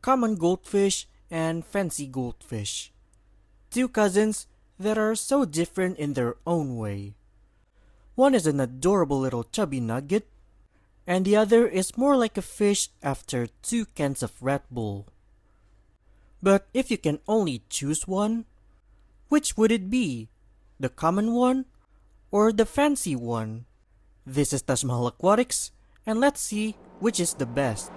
Common goldfish and fancy goldfish. Two cousins that are so different in their own way. One is an adorable little chubby nugget, and the other is more like a fish after 2 cans of Red Bull. But if you can only choose one, which would it be? The common one or the fancy one? This is Taj Mahal Aquatics, and let's see which is the best.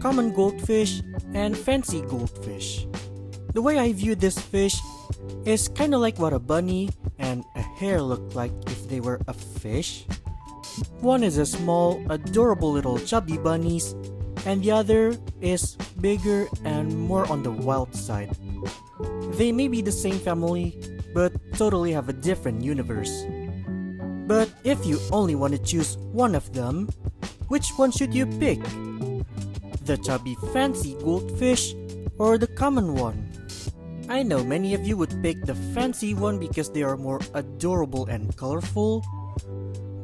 Common goldfish and fancy goldfish. The way I view this fish is kinda like what a bunny and a hare look like if they were a fish. One is a small, adorable little chubby bunnies, and the other is bigger and more on the wild side. They may be the same family, but totally have a different universe. But if you only want to choose one of them, which one should you pick? The chubby fancy goldfish or the common one? I know many of you would pick the fancy one because they are more adorable and colorful,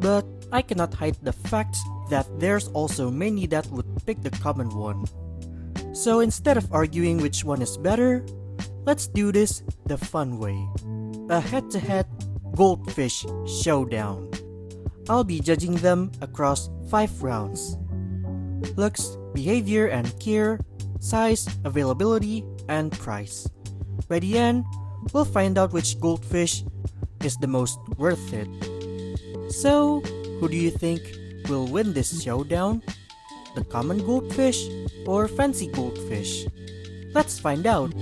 but I cannot hide the fact that there's also many that would pick the common one. So instead of arguing which one is better, let's do this the fun way. A head-to-head goldfish showdown. I'll be judging them across 5 rounds. Looks, behavior and care, size, availability, and price. By the end, we'll find out which goldfish is the most worth it. So, who do you think will win this showdown? The common goldfish or fancy goldfish? Let's find out.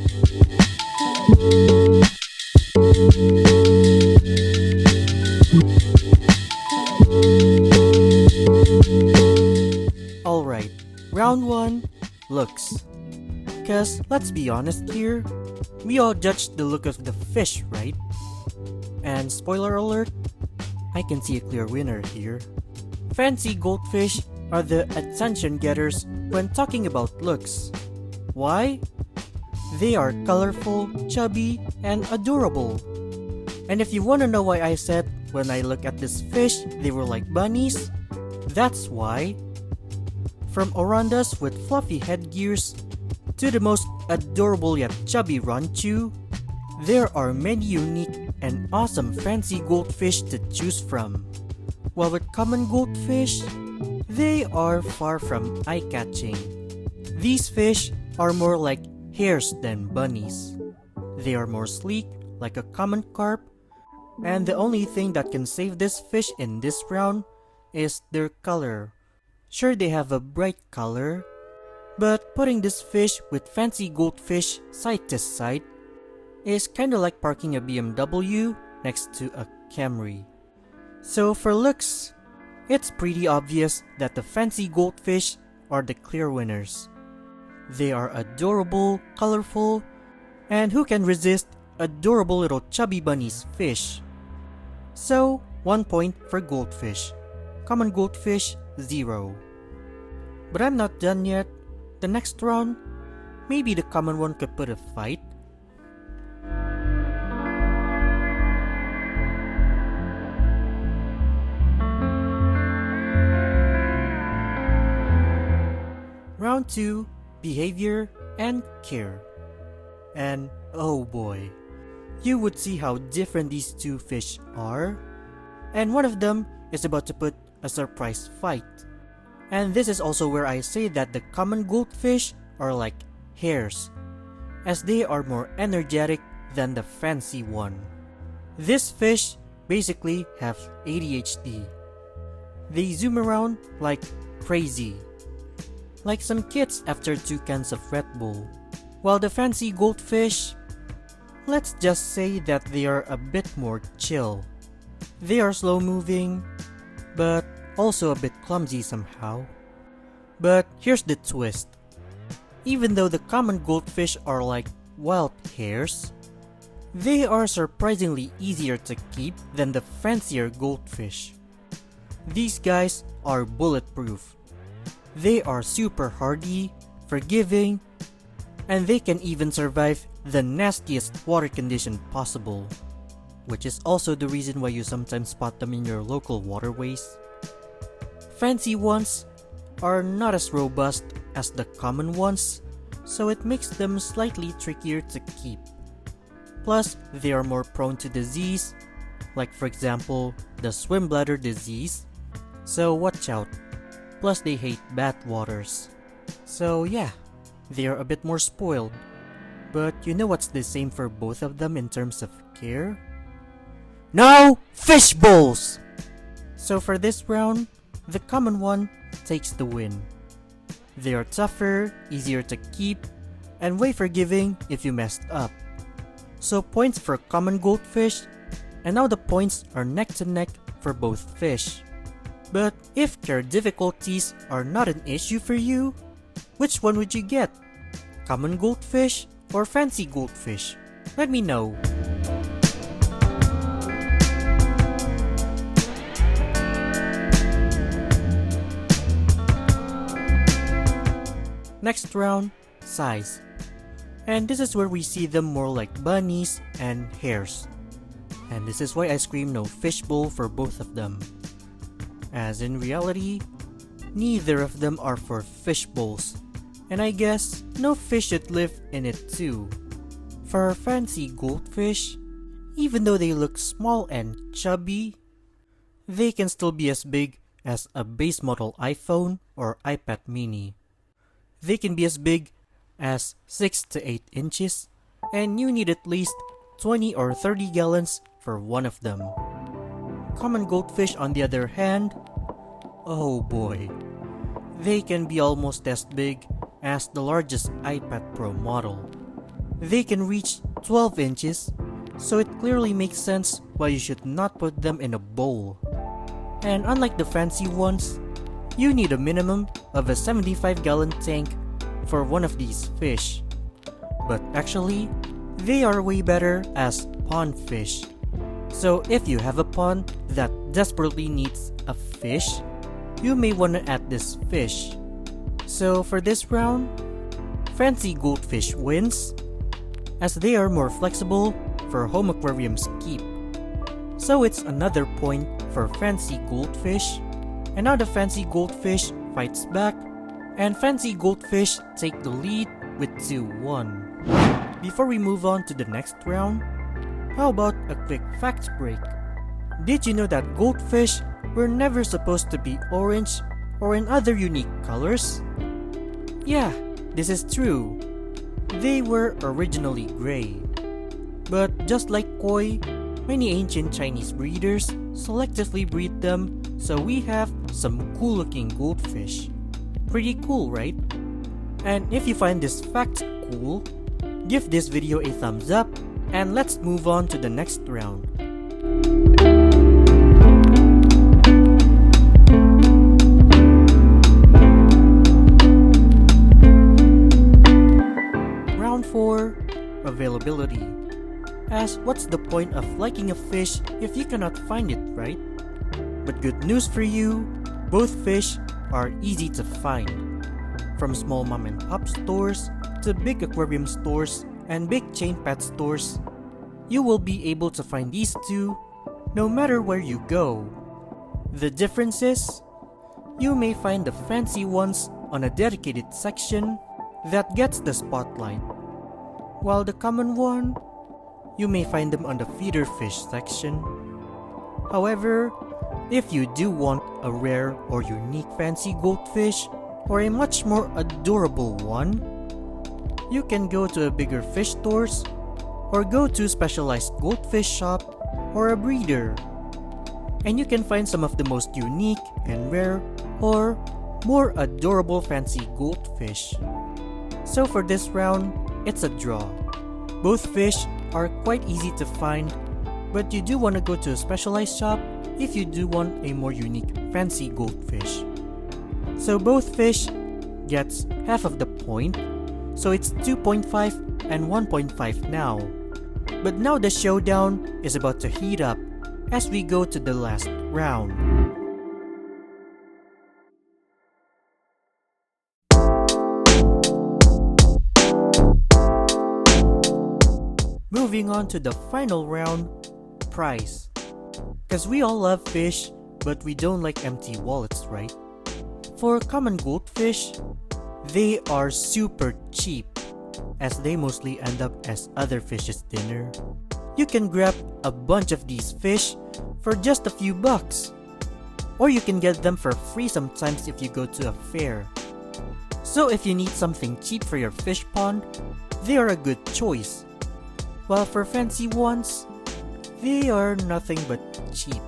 Alright, round 1, looks. Cause let's be honest here, we all judge the look of the fish, right? And spoiler alert, I can see a clear winner here. Fancy goldfish are the attention getters when talking about looks. Why? They are colorful, chubby, and adorable. And if you wanna know why I said when I look at this fish they were like bunnies, that's why. From orandas with fluffy headgears to the most adorable yet chubby ranchu, there are many unique and awesome fancy goldfish to choose from. While with common goldfish, they are far from eye-catching. These fish are more like hares than bunnies. They are more sleek, like a common carp, and the only thing that can save this fish in this round is their color. Sure, they have a bright color, but putting this fish with fancy goldfish side to side is kinda like parking a BMW next to a Camry. So for looks, it's pretty obvious that the fancy goldfish are the clear winners. They are adorable, colorful, and who can resist adorable little chubby bunnies fish? So 1 point for goldfish. Common goldfish, 0. But I'm not done yet. The next round, maybe the common one could put a fight. Round 2, behavior and care. And oh boy, you would see how different these two fish are. And one of them is about to put a surprise fight. And this is also where I say that the common goldfish are like hares, as they are more energetic than the fancy one. These fish basically have ADHD. They zoom around like crazy, like some kids after 2 cans of Red Bull. While the fancy goldfish, let's just say that they are a bit more chill. They are slow moving, but also a bit clumsy somehow. But here's the twist. Even though the common goldfish are like wild hares, They are surprisingly easier to keep than the fancier goldfish. These guys are bulletproof. They are super hardy, forgiving, and they can even survive the nastiest water condition possible, which is also the reason why you sometimes spot them in your local waterways. Fancy ones are not as robust as the common ones, so it makes them slightly trickier to keep. Plus, they are more prone to disease, like for example, the swim bladder disease, so watch out. Plus, they hate bath waters. So yeah, they are a bit more spoiled. But you know what's the same for both of them in terms of care? No fish bowls! So for this round, the common one takes the win. They are tougher, easier to keep, and way forgiving if you messed up. So points for common goldfish, and now the points are neck to neck for both fish. But if care difficulties are not an issue for you, which one would you get? Common goldfish or fancy goldfish? Let me know. Next round, size. And this is where we see them more like bunnies and hares. And this is why I scream no fishbowl for both of them. As in reality, neither of them are for fish bowls, and I guess no fish should live in it too. For fancy goldfish, even though they look small and chubby, they can still be as big as a base model iPhone or iPad mini. They can be as big as 6 to 8 inches, and you need at least 20 or 30 gallons for one of them. Common goldfish, on the other hand, oh boy, they can be almost as big as the largest iPad Pro model. They can reach 12 inches, so it clearly makes sense why you should not put them in a bowl. And unlike the fancy ones, you need a minimum of a 75-gallon tank for one of these fish. But actually, they are way better as pond fish. So if you have a pond that desperately needs a fish, you may want to add this fish. So for this round, fancy goldfish wins, as they are more flexible for home aquariums keep. So it's another point for fancy goldfish, and now the fancy goldfish fights back, and fancy goldfish take the lead with 2-1. Before we move on to the next round, how about a quick fact break? Did you know that goldfish were never supposed to be orange or in other unique colors? Yeah, this is true. They were originally gray. But just like koi, many ancient Chinese breeders selectively breed them, so we have some cool looking goldfish. Pretty cool, right? And if you find this fact cool, give this video a thumbs up, and let's move on to the next round. Round 4, availability. As what's the point of liking a fish if you cannot find it, right? But good news for you, both fish are easy to find. From small mom and pop stores to big aquarium stores and big chain pet stores, you will be able to find these two no matter where you go. The difference is, you may find the fancy ones on a dedicated section that gets the spotlight, while the common one, you may find them on the feeder fish section. However, if you do want a rare or unique fancy goldfish, or a much more adorable one, you can go to a bigger fish stores, or go to a specialized goldfish shop, or a breeder. And you can find some of the most unique and rare, or more adorable fancy goldfish. So for this round, it's a draw. Both fish are quite easy to find, but you do want to go to a specialized shop if you do want a more unique fancy goldfish. So both fish gets half of the point, so it's 2.5 and 1.5 now. But now the showdown is about to heat up as we go to the last round. Moving on to the final round, prize. Cause we all love fish, but we don't like empty wallets, right? For common goldfish, they are super cheap, as they mostly end up as other fish's dinner. You can grab a bunch of these fish for just a few bucks, or you can get them for free sometimes if you go to a fair. So if you need something cheap for your fish pond, they are a good choice. While for fancy ones, they are nothing but cheap.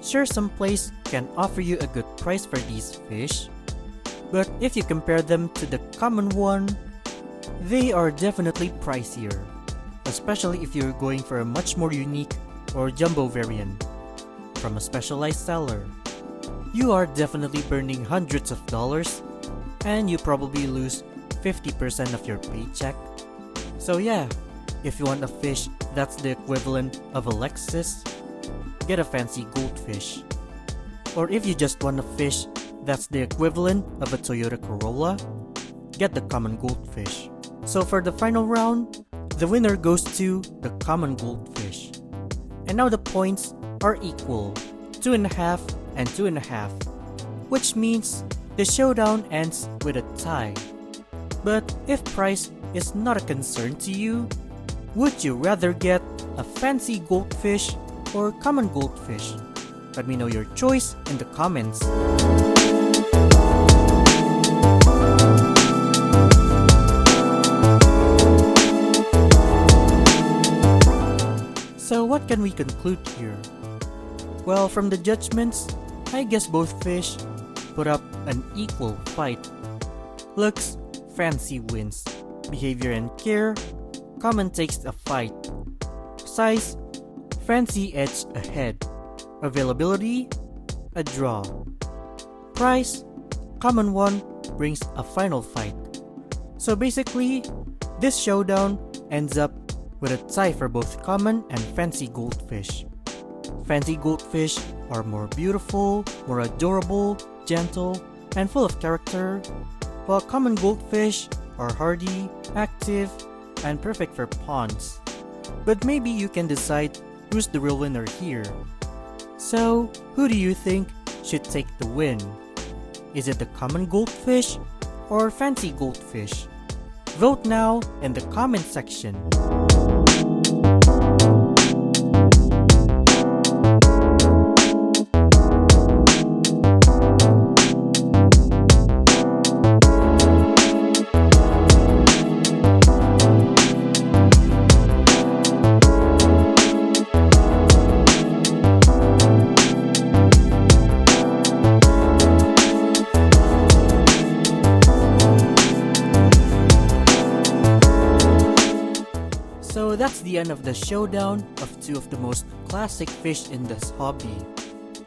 Sure, some place can offer you a good price for these fish, but if you compare them to the common one, they are definitely pricier, especially if you're going for a much more unique or jumbo variant from a specialized seller. You are definitely burning hundreds of dollars, and you probably lose 50% of your paycheck. So yeah, if you want a fish that's the equivalent of a Lexus, get a fancy goldfish. Or if you just want a fish that's the equivalent of a Toyota Corolla, get the common goldfish. So for the final round, the winner goes to the common goldfish. And now the points are equal, 2.5 and 2.5, which means the showdown ends with a tie. But if price is not a concern to you, would you rather get a fancy goldfish or common goldfish? Let me know your choice in the comments. So what can we conclude here? Well, from the judgments, I guess both fish put up an equal fight. Looks, fancy wins. Behavior and care, common takes a fight. Size, fancy edged ahead. Availability, a draw. Price, common one brings a final fight. So basically, this showdown ends up with a tie for both common and fancy goldfish. Fancy goldfish are more beautiful, more adorable, gentle, and full of character, while common goldfish are hardy, active, and perfect for ponds. But maybe you can decide who's the real winner here. So, who do you think should take the win? Is it the common goldfish or fancy goldfish? Vote now in the comment section. So that's the end of the showdown of two of the most classic fish in this hobby,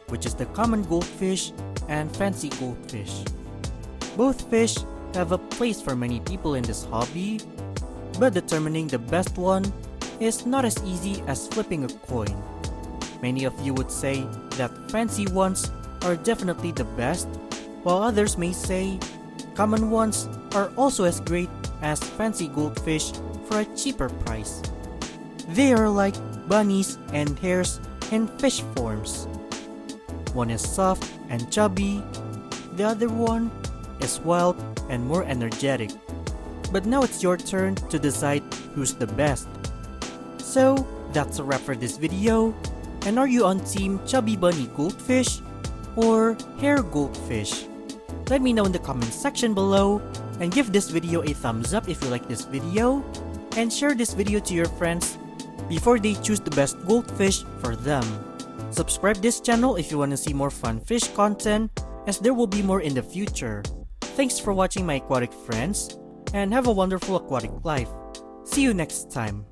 which is the common goldfish and fancy goldfish. Both fish have a place for many people in this hobby, but determining the best one is not as easy as flipping a coin. Many of you would say that fancy ones are definitely the best, while others may say common ones are also as great as fancy goldfish for a cheaper price. They are like bunnies and hares in fish forms. One is soft and chubby, the other one is wild and more energetic. But now it's your turn to decide who's the best. So that's a wrap for this video. And are you on team chubby bunny goldfish or hare goldfish? Let me know in the comment section below, and give this video a thumbs up if you like this video, and share this video to your friends before they choose the best goldfish for them. Subscribe this channel if you want to see more fun fish content, as there will be more in the future. Thanks for watching my aquatic friends, and have a wonderful aquatic life. See you next time.